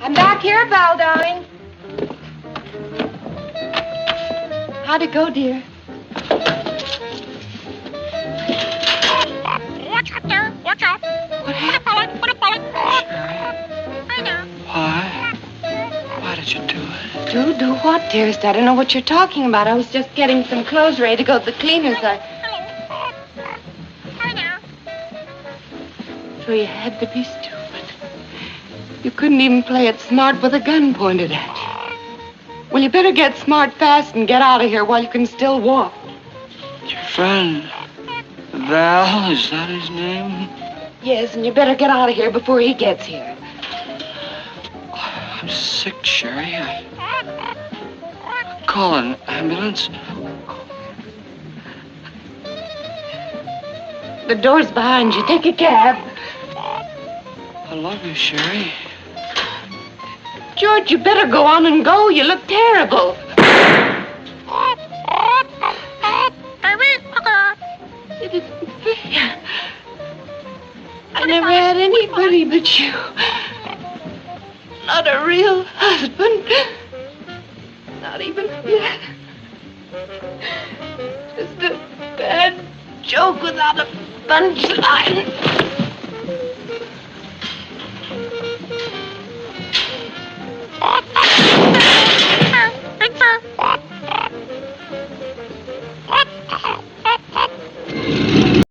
I'm back here, Val, darling. How'd it go, dear? Watch out there. Watch out. What happened? Put a bullet. Sherry, Hey there. why? Why did you do it? Do what, dearest? I don't know what you're talking about. I was just getting some clothes ready to go to the cleaners. Hello. Hi there. So you had to be stupid. You couldn't even play it smart with a gun pointed at you. Well, you better get smart fast and get out of here while you can still walk. Your friend, Val, is that his name? Yes, and you better get out of here before he gets here. I'm sick, Sherry. Call an ambulance. The door's behind you. Take a cab. I love you, Sherry. George, you better go on and go. You look terrible. It isn't fair. I never had anybody but you. Not a real husband. Not even yet. Just a bad joke without a punchline.